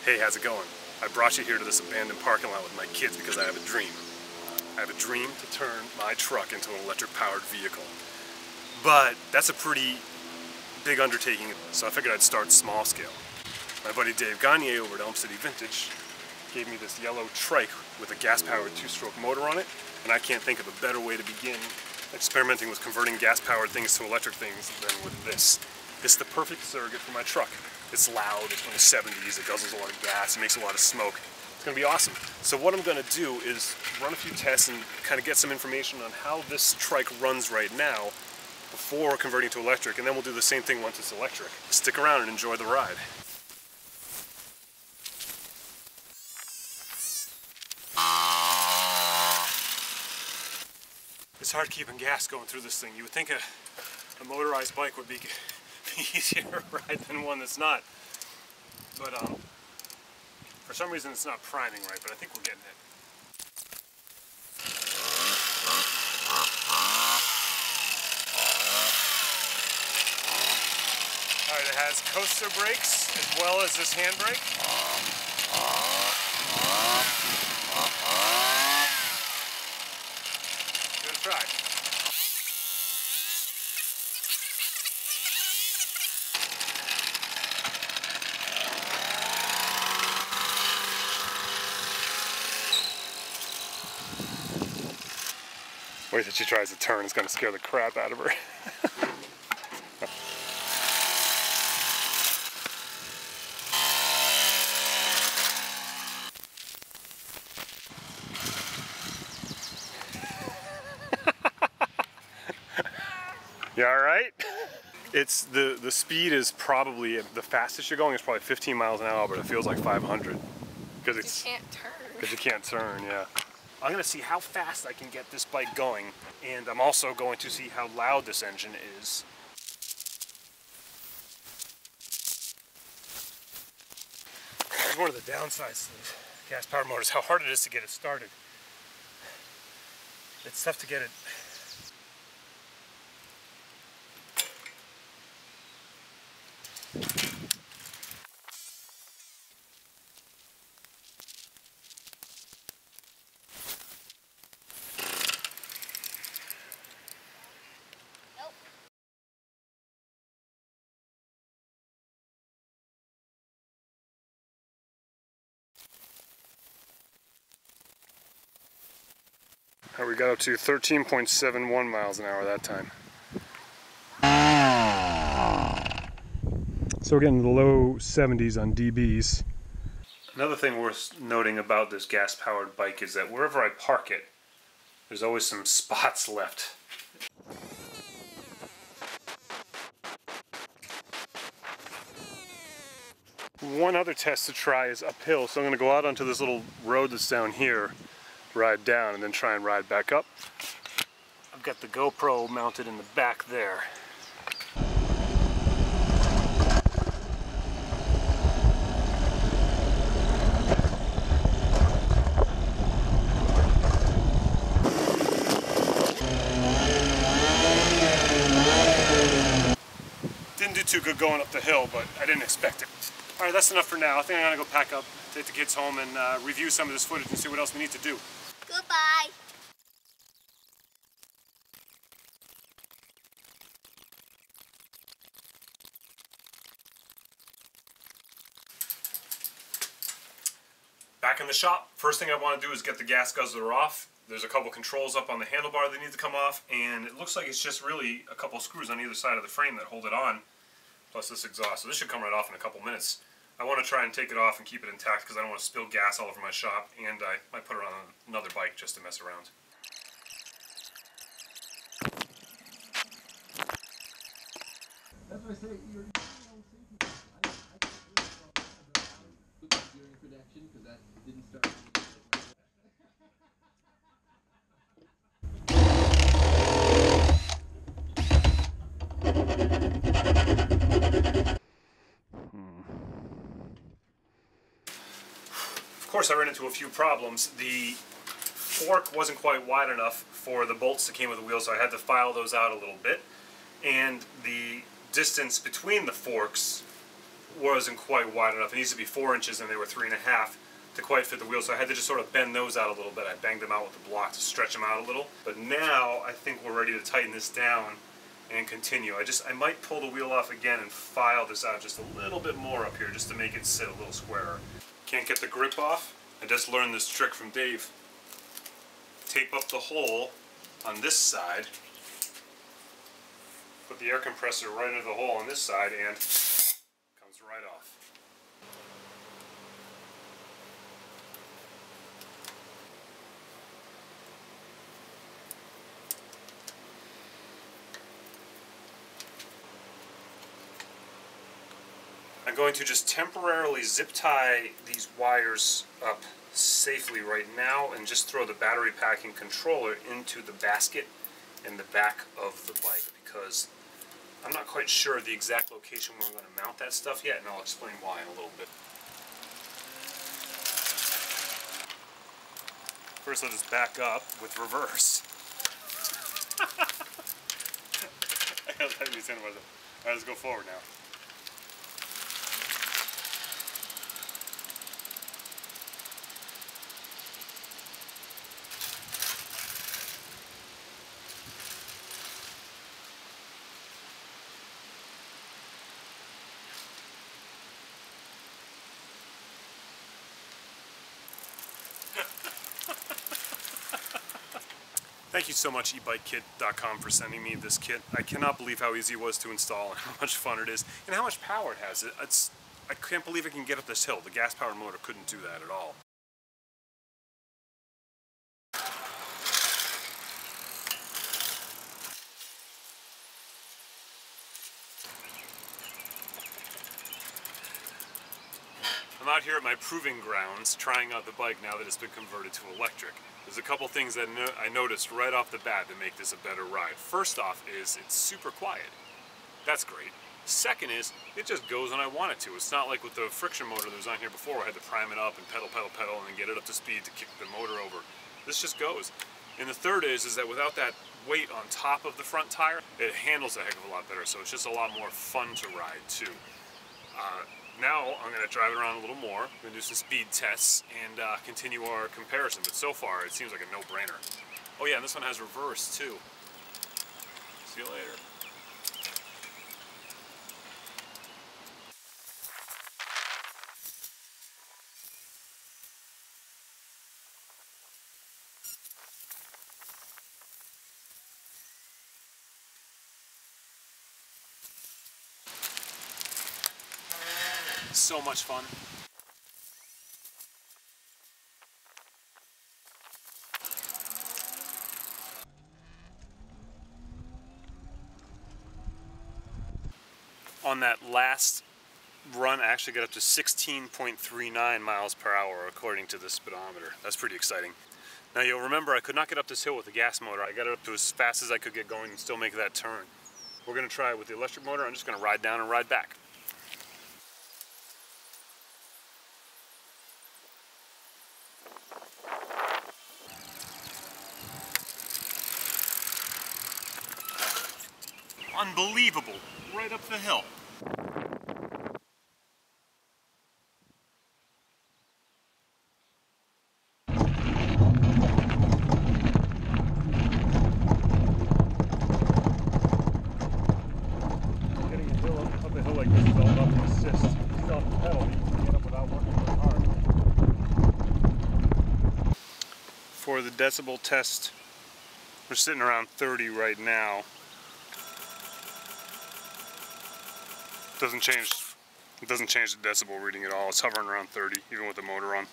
Hey, how's it going? I brought you here to this abandoned parking lot with my kids because I have a dream. I have a dream to turn my truck into an electric-powered vehicle. But that's a pretty big undertaking, so I figured I'd start small scale. My buddy Dave Gagne over at Elm City Vintage gave me this yellow trike with a gas-powered two-stroke motor on it, and I can't think of a better way to begin experimenting with converting gas-powered things to electric things than with this. This is the perfect surrogate for my truck. It's loud, it's from the 70s, it guzzles a lot of gas, it makes a lot of smoke. It's going to be awesome. So what I'm going to do is run a few tests and kind of get some information on how this trike runs right now before converting to electric, and then we'll do the same thing once it's electric. Stick around and enjoy the ride. It's hard keeping gas going through this thing. You would think a motorized bike would be easier to ride than one that's not. But for some reason it's not priming right, but I think we're getting it. Alright, it has coaster brakes as well as this handbrake. Give it a try. Wait till she tries to turn, it's going to scare the crap out of her. You alright? It's the speed is probably, the fastest you're going is probably 15 miles an hour, but it feels like 500. Because it's, you can't turn. Because you can't turn, yeah. I'm going to see how fast I can get this bike going, and I'm also going to see how loud this engine is. That's one of the downsides of gas-powered motors, how hard it is to get it started. It's tough to get it. We got up to 13.71 miles an hour that time. So we're getting the low 70s on DBs. Another thing worth noting about this gas-powered bike is that wherever I park it, there's always some spots left. One other test to try is uphill, so I'm going to go out onto this little road that's down here, ride down, and then try and ride back up. I've got the GoPro mounted in the back there. Didn't do too good going up the hill, but I didn't expect it. Alright, that's enough for now. I think I'm going to go pack up, take the kids home, and review some of this footage and see what else we need to do. Goodbye. Back in the shop, first thing I want to do is get the gas guzzler off. There's a couple controls up on the handlebar that need to come off, and it looks like it's just really a couple screws on either side of the frame that hold it on, plus this exhaust. So this should come right off in a couple minutes. I want to try and take it off and keep it intact because I don't want to spill gas all over my shop, and I might put it on another bike just to mess around. That's why I say you're during production because that didn't start. Of course, I ran into a few problems. The fork wasn't quite wide enough for the bolts that came with the wheel, so I had to file those out a little bit. And the distance between the forks wasn't quite wide enough. It needs to be 4 inches and they were 3.5 to quite fit the wheel, so I had to just sort of bend those out a little bit. I banged them out with the block to stretch them out a little. But now I think we're ready to tighten this down and continue. I might pull the wheel off again and file this out just a little bit more up here just to make it sit a little squarer. Can't get the grip off. I just learned this trick from Dave. Tape up the hole on this side, put the air compressor right into the hole on this side, and it comes right off. I'm going to just temporarily zip tie these wires up safely right now and just throw the battery packing controller into the basket in the back of the bike, because I'm not quite sure of the exact location where I'm going to mount that stuff yet, and I'll explain why in a little bit. First I'll just back up with reverse. I gotta tighten these in with it. Alright, let's go forward now. Thank you so much, ebikekit.com, for sending me this kit. I cannot believe how easy it was to install and how much fun it is and how much power it has. I can't believe it can get up this hill. The gas-powered motor couldn't do that at all. I'm out here at my proving grounds trying out the bike now that it's been converted to electric. There's a couple things that I noticed right off the bat that make this a better ride. First off is it's super quiet. That's great. Second is it just goes when I want it to. It's not like with the friction motor that was on here before where I had to prime it up and pedal, pedal, pedal, and then get it up to speed to kick the motor over. This just goes. And the third is that without that weight on top of the front tire, it handles a heck of a lot better. So it's just a lot more fun to ride too. Now I'm going to drive it around a little more, I'm going to do some speed tests and continue our comparison, but so far it seems like a no-brainer. Oh yeah, and this one has reverse too. See you later. So much fun. On that last run, I actually got up to 16.39 miles per hour according to the speedometer. That's pretty exciting. Now you'll remember I could not get up this hill with the gas motor. I got it up to as fast as I could get going and still make that turn. We're going to try it with the electric motor. I'm just going to ride down and ride back. Unbelievable, right up the hill. Getting a hill up a hill like this is all about the assist. Still off the pedal, you can get up without working very hard. For the decibel test, we're sitting around 30 right now. It doesn't change the decibel reading at all. It's hovering around 30, even with the motor on.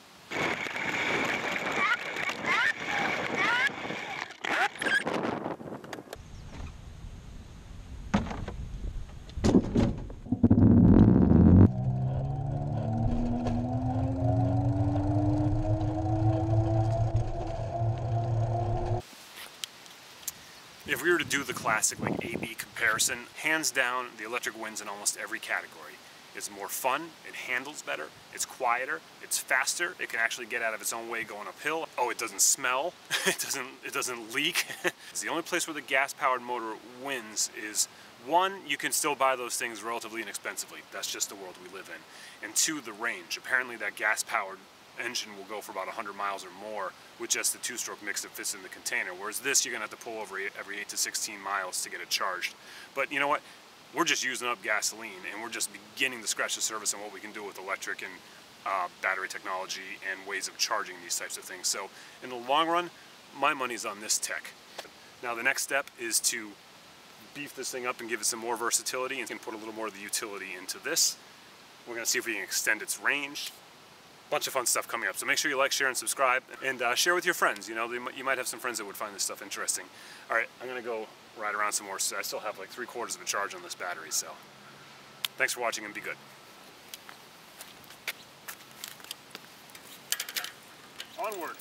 If we were to do the classic like A/B comparison, hands down, the electric wins in almost every category. It's more fun, it handles better, it's quieter, it's faster, it can actually get out of its own way going uphill. Oh, it doesn't smell, it doesn't leak. It's the only place where the gas-powered motor wins is One, you can still buy those things relatively inexpensively. That's just the world we live in. And two, the range. Apparently that gas-powered engine will go for about 100 miles or more with just the two-stroke mix that fits in the container. Whereas this, you're gonna have to pull over every 8 to 16 miles to get it charged. But you know what? We're just using up gasoline, and we're just beginning to scratch the surface on what we can do with electric and battery technology and ways of charging these types of things. So in the long run, my money's on this tech. Now the next step is to beef this thing up and give it some more versatility and put a little more of the utility into this. We're gonna see if we can extend its range. Bunch of fun stuff coming up. So make sure you like, share, and subscribe, and share with your friends. You know, you might have some friends that would find this stuff interesting. All right, I'm gonna go ride around some more. So I still have like 3/4 of a charge on this battery, so thanks for watching and be good. Onward.